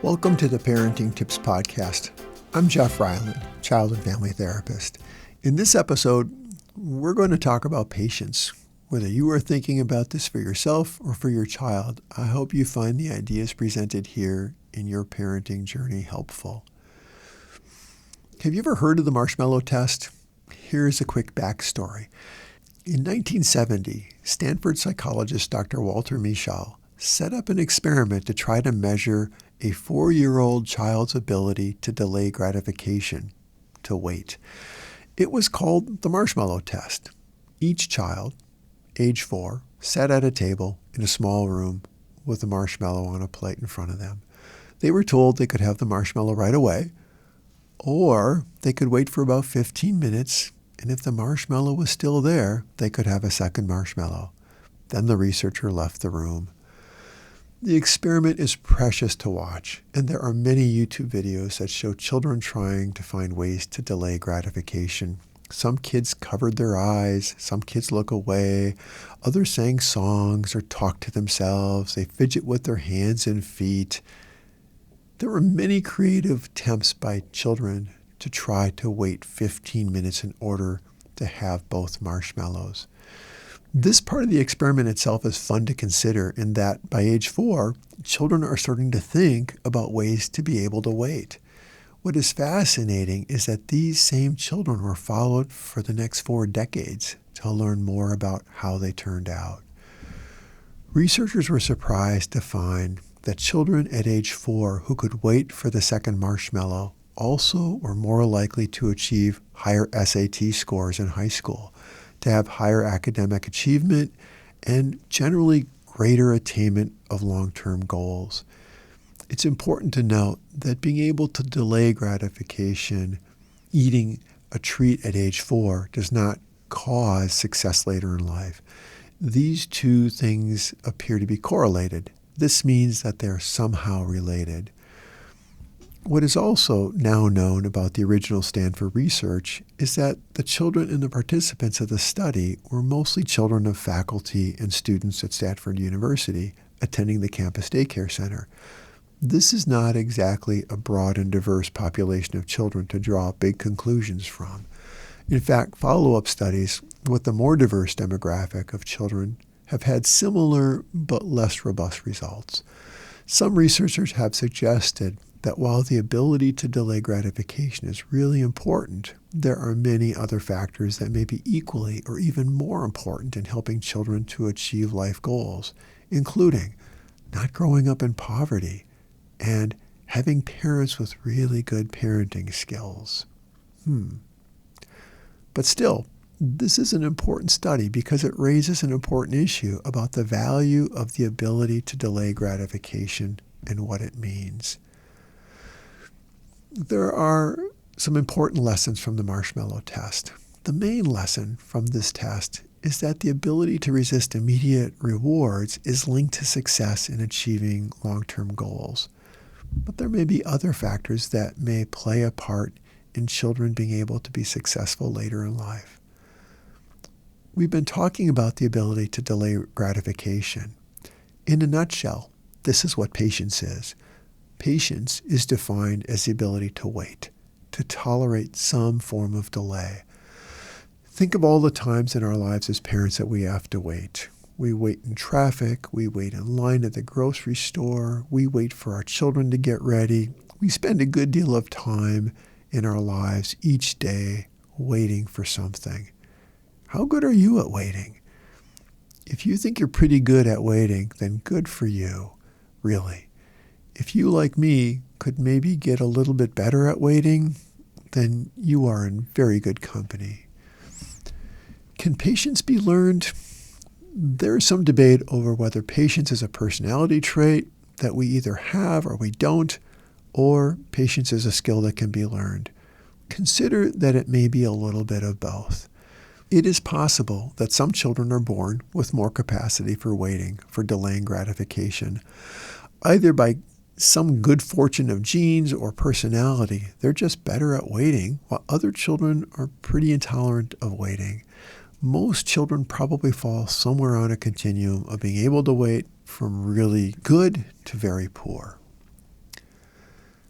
Welcome to the Parenting Tips Podcast. I'm Jeff Reiland, child and family therapist. In this episode, we're going to talk about patience. Whether you are thinking about this for yourself or for your child, I hope you find the ideas presented here in your parenting journey helpful. Have you ever heard of the marshmallow test? Here's a quick backstory. In 1970, Stanford psychologist Dr. Walter Mischel set up an experiment to try to measure a 4-year-old child's ability to delay gratification, to wait. It was called the marshmallow test. Each child, age 4, sat at a table in a small room with a marshmallow on a plate in front of them. They were told they could have the marshmallow right away, or they could wait for about 15 minutes, and if the marshmallow was still there, they could have a second marshmallow. Then the researcher left the room. The experiment is precious to watch, and there are many YouTube videos that show children trying to find ways to delay gratification. Some kids covered their eyes, some kids look away, others sang songs or talked to themselves, they fidget with their hands and feet. There were many creative attempts by children to try to wait 15 minutes in order to have both marshmallows. This part of the experiment itself is fun to consider in that by age 4, children are starting to think about ways to be able to wait. What is fascinating is that these same children were followed for the next 4 decades to learn more about how they turned out. Researchers were surprised to find that children at age 4 who could wait for the second marshmallow also were more likely to achieve higher SAT scores in high school, to have higher academic achievement, and generally greater attainment of long-term goals. It's important to note that being able to delay gratification, eating a treat at age 4, does not cause success later in life. These two things appear to be correlated. This means that they're somehow related. What is also now known about the original Stanford research is that the children and the participants of the study were mostly children of faculty and students at Stanford University attending the campus daycare center. This is not exactly a broad and diverse population of children to draw big conclusions from. In fact, follow-up studies with the more diverse demographic of children have had similar but less robust results. Some researchers have suggested that while the ability to delay gratification is really important, there are many other factors that may be equally or even more important in helping children to achieve life goals, including not growing up in poverty and having parents with really good parenting skills. But still, this is an important study because it raises an important issue about the value of the ability to delay gratification and what it means. There are some important lessons from the marshmallow test. The main lesson from this test is that the ability to resist immediate rewards is linked to success in achieving long-term goals. But there may be other factors that may play a part in children being able to be successful later in life. We've been talking about the ability to delay gratification. In a nutshell, this is what patience is. Patience is defined as the ability to wait, to tolerate some form of delay. Think of all the times in our lives as parents that we have to wait. We wait in traffic, we wait in line at the grocery store, we wait for our children to get ready. We spend a good deal of time in our lives each day waiting for something. How good are you at waiting? If you think you're pretty good at waiting, then good for you, really. If you, like me, could maybe get a little bit better at waiting, then you are in very good company. Can patience be learned? There is some debate over whether patience is a personality trait that we either have or we don't, or patience is a skill that can be learned. Consider that it may be a little bit of both. It is possible that some children are born with more capacity for waiting, for delaying gratification, either by some good fortune of genes or personality. They're just better at waiting, while other children are pretty intolerant of waiting. Most children probably fall somewhere on a continuum of being able to wait from really good to very poor.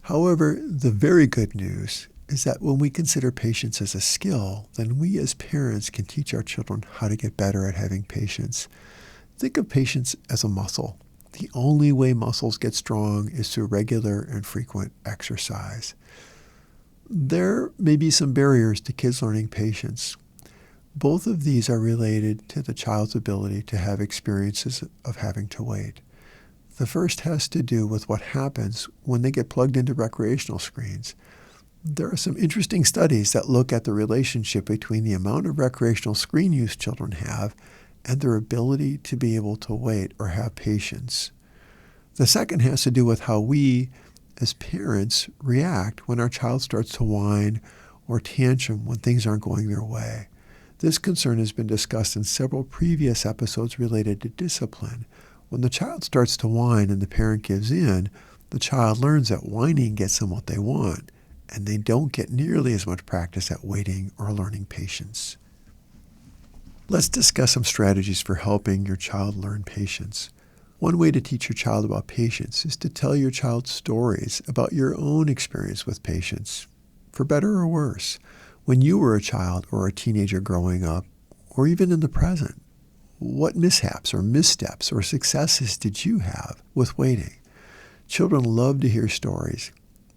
However, the very good news is that when we consider patience as a skill, then we as parents can teach our children how to get better at having patience. Think of patience as a muscle. The only way muscles get strong is through regular and frequent exercise. There may be some barriers to kids learning patience. Both of these are related to the child's ability to have experiences of having to wait. The first has to do with what happens when they get plugged into recreational screens. There are some interesting studies that look at the relationship between the amount of recreational screen use children have and their ability to be able to wait or have patience. The second has to do with how we, as parents, react when our child starts to whine or tantrum when things aren't going their way. This concern has been discussed in several previous episodes related to discipline. When the child starts to whine and the parent gives in, the child learns that whining gets them what they want, and they don't get nearly as much practice at waiting or learning patience. Let's discuss some strategies for helping your child learn patience. One way to teach your child about patience is to tell your child stories about your own experience with patience, for better or worse, when you were a child or a teenager growing up, or even in the present. What mishaps or missteps or successes did you have with waiting? Children love to hear stories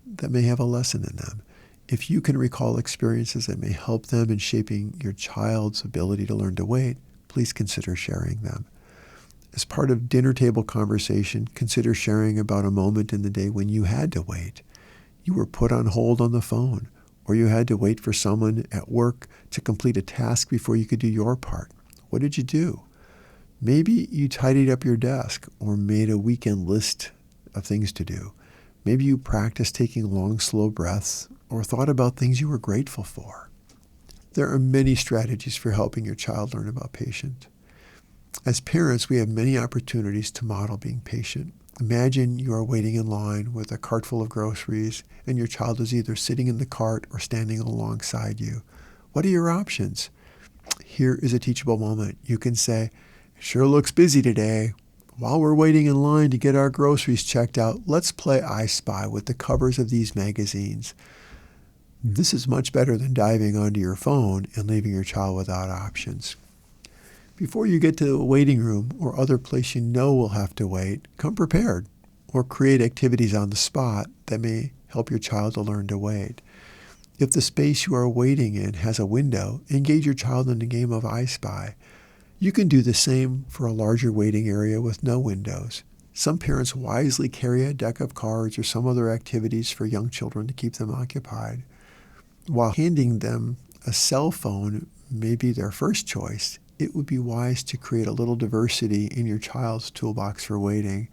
that may have a lesson in them. If you can recall experiences that may help them in shaping your child's ability to learn to wait, please consider sharing them. As part of dinner table conversation, consider sharing about a moment in the day when you had to wait. You were put on hold on the phone, or you had to wait for someone at work to complete a task before you could do your part. What did you do? Maybe you tidied up your desk or made a weekend list of things to do. Maybe you practiced taking long, slow breaths or thought about things you were grateful for. There are many strategies for helping your child learn about patience. As parents, we have many opportunities to model being patient. Imagine you are waiting in line with a cart full of groceries and your child is either sitting in the cart or standing alongside you. What are your options? Here is a teachable moment. You can say, "Sure looks busy today. While we're waiting in line to get our groceries checked out, let's play I Spy with the covers of these magazines." This is much better than diving onto your phone and leaving your child without options. Before you get to the waiting room or other place you know will have to wait, come prepared or create activities on the spot that may help your child to learn to wait. If the space you are waiting in has a window, engage your child in a game of I Spy. You can do the same for a larger waiting area with no windows. Some parents wisely carry a deck of cards or some other activities for young children to keep them occupied. While handing them a cell phone may be their first choice, it would be wise to create a little diversity in your child's toolbox for waiting,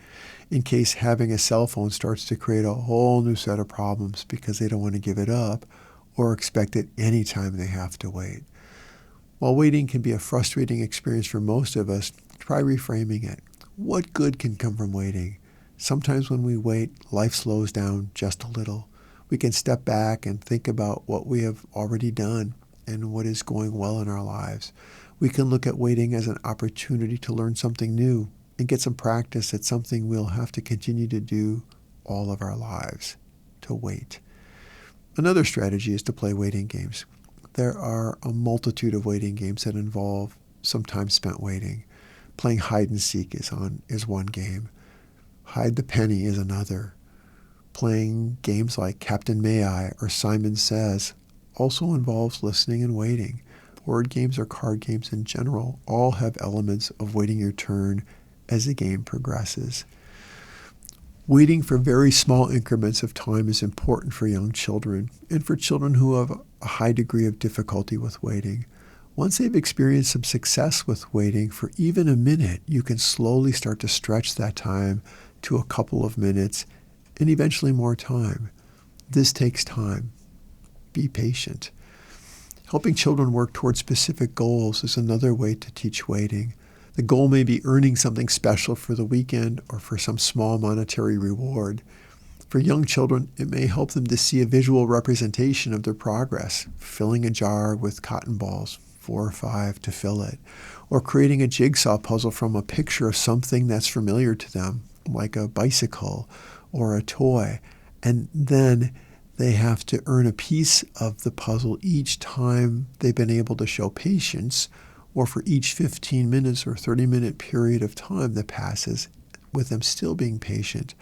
in case having a cell phone starts to create a whole new set of problems because they don't want to give it up or expect it anytime they have to wait. While waiting can be a frustrating experience for most of us, try reframing it. What good can come from waiting? Sometimes when we wait, life slows down just a little. We can step back and think about what we have already done and what is going well in our lives. We can look at waiting as an opportunity to learn something new and get some practice at something we'll have to continue to do all of our lives, to wait. Another strategy is to play waiting games. There are a multitude of waiting games that involve some time spent waiting. Playing hide and seek is one game. Hide the penny is another. Playing games like Captain May I or Simon Says also involves listening and waiting. Word games or card games in general all have elements of waiting your turn as the game progresses. Waiting for very small increments of time is important for young children and for children who have a high degree of difficulty with waiting. Once they've experienced some success with waiting for even a minute, you can slowly start to stretch that time to a couple of minutes and eventually more time. This takes time. Be patient. Helping children work toward specific goals is another way to teach waiting. The goal may be earning something special for the weekend or for some small monetary reward. For young children, it may help them to see a visual representation of their progress, filling a jar with cotton balls, 4 or 5 to fill it, or creating a jigsaw puzzle from a picture of something that's familiar to them, like a bicycle or a toy, And then they have to earn a piece of the puzzle each time they've been able to show patience, or for each 15 minutes or 30-minute period of time that passes with them still being patient.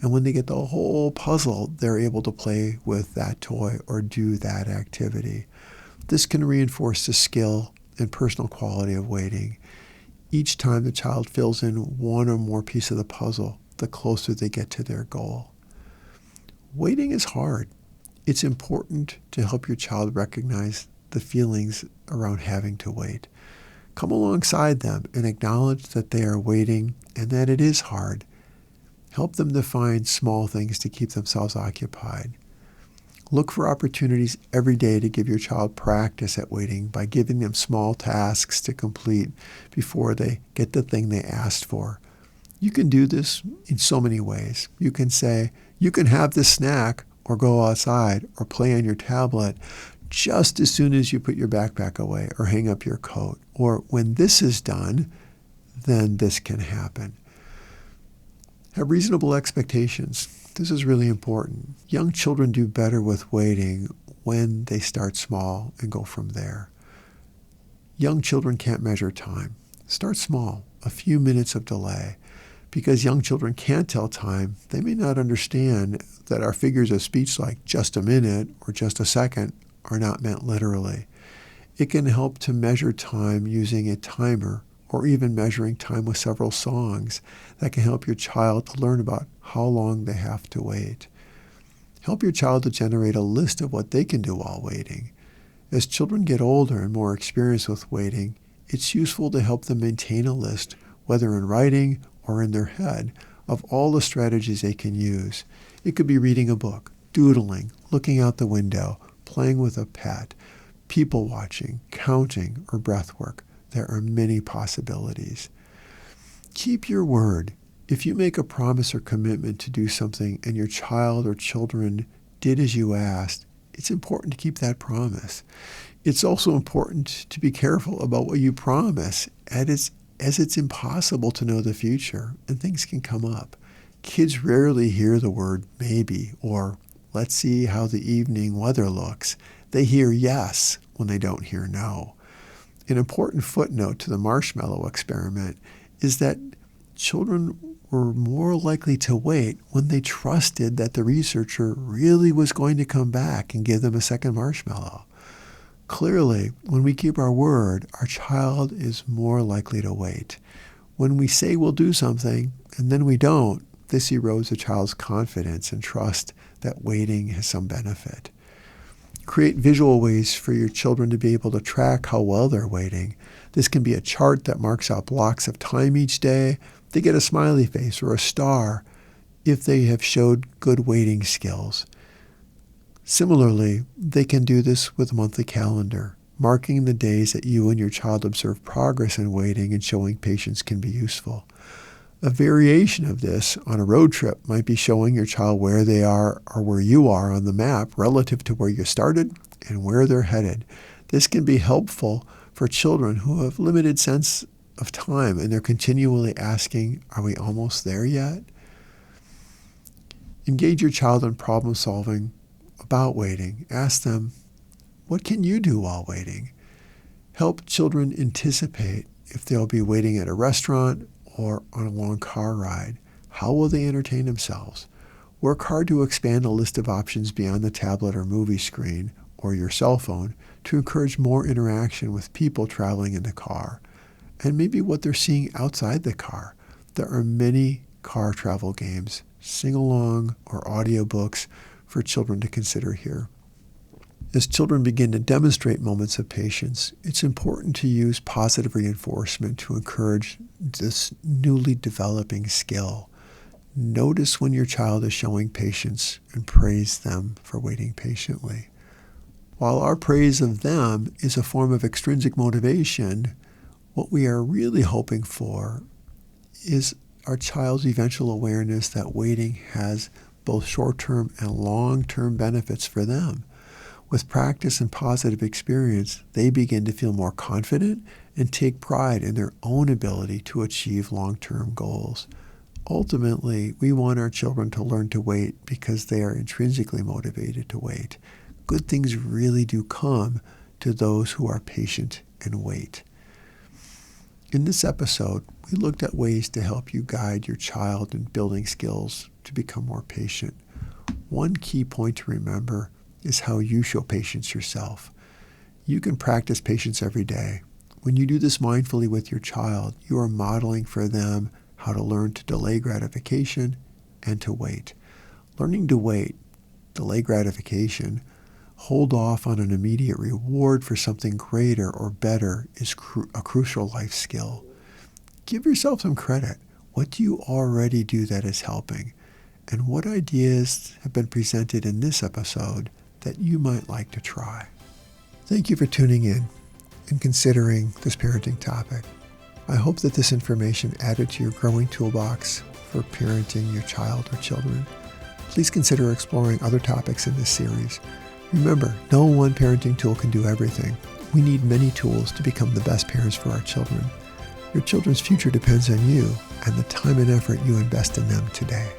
And when they get the whole puzzle, they're able to play with that toy or do that activity. This can reinforce the skill and personal quality of waiting. Each time the child fills in one or more piece of the puzzle, the closer they get to their goal. Waiting is hard. It's important to help your child recognize the feelings around having to wait. Come alongside them and acknowledge that they are waiting and that it is hard. Help them to find small things to keep themselves occupied. Look for opportunities every day to give your child practice at waiting by giving them small tasks to complete before they get the thing they asked for. You can do this in so many ways. You can say, you can have this snack or go outside or play on your tablet just as soon as you put your backpack away or hang up your coat. Or when this is done, then this can happen. Have reasonable expectations. This is really important. Young children do better with waiting when they start small and go from there. Young children can't measure time. Start small, a few minutes of delay. Because young children can't tell time, they may not understand that our figures of speech like just a minute or just a second are not meant literally. It can help to measure time using a timer or even measuring time with several songs that can help your child to learn about how long they have to wait. Help your child to generate a list of what they can do while waiting. As children get older and more experienced with waiting, it's useful to help them maintain a list, whether in writing or in their head, of all the strategies they can use. It could be reading a book, doodling, looking out the window, playing with a pet, people watching, counting, or breath work. There are many possibilities. Keep your word. If you make a promise or commitment to do something and your child or children did as you asked, it's important to keep that promise. It's also important to be careful about what you promise, as it's impossible to know the future and things can come up. Kids rarely hear the word maybe or let's see how the evening weather looks. They hear yes when they don't hear no. An important footnote to the marshmallow experiment is that children were more likely to wait when they trusted that the researcher really was going to come back and give them a second marshmallow. Clearly, when we keep our word, our child is more likely to wait. When we say we'll do something and then we don't, this erodes a child's confidence and trust that waiting has some benefit. Create visual ways for your children to be able to track how well they're waiting. This can be a chart that marks out blocks of time each day. They get a smiley face or a star if they have showed good waiting skills. Similarly, they can do this with a monthly calendar. Marking the days that you and your child observe progress in waiting and showing patience can be useful. A variation of this on a road trip might be showing your child where they are or where you are on the map relative to where you started and where they're headed. This can be helpful for children who have limited sense of time and they're continually asking, are we almost there yet? Engage your child in problem solving about waiting. Ask them, what can you do while waiting? Help children anticipate if they'll be waiting at a restaurant or on a long car ride. How will they entertain themselves? Work hard to expand a list of options beyond the tablet or movie screen or your cell phone to encourage more interaction with people traveling in the car and maybe what they're seeing outside the car. There are many car travel games, sing-along or audiobooks for children to consider here. As children begin to demonstrate moments of patience, it's important to use positive reinforcement to encourage this newly developing skill. Notice when your child is showing patience and praise them for waiting patiently. While our praise of them is a form of extrinsic motivation, what we are really hoping for is our child's eventual awareness that waiting has both short-term and long-term benefits for them. With practice and positive experience, they begin to feel more confident and take pride in their own ability to achieve long-term goals. Ultimately, we want our children to learn to wait because they are intrinsically motivated to wait. Good things really do come to those who are patient and wait. In this episode, we looked at ways to help you guide your child in building skills to become more patient. One key point to remember is how you show patience yourself. You can practice patience every day. When you do this mindfully with your child, you are modeling for them how to learn to delay gratification and to wait. Learning to wait, delay gratification, hold off on an immediate reward for something greater or better is a crucial life skill. Give yourself some credit. What do you already do that is helping? And what ideas have been presented in this episode that you might like to try? Thank you for tuning in and considering this parenting topic. I hope that this information added to your growing toolbox for parenting your child or children. Please consider exploring other topics in this series. Remember, no one parenting tool can do everything. We need many tools to become the best parents for our children. Your children's future depends on you and the time and effort you invest in them today.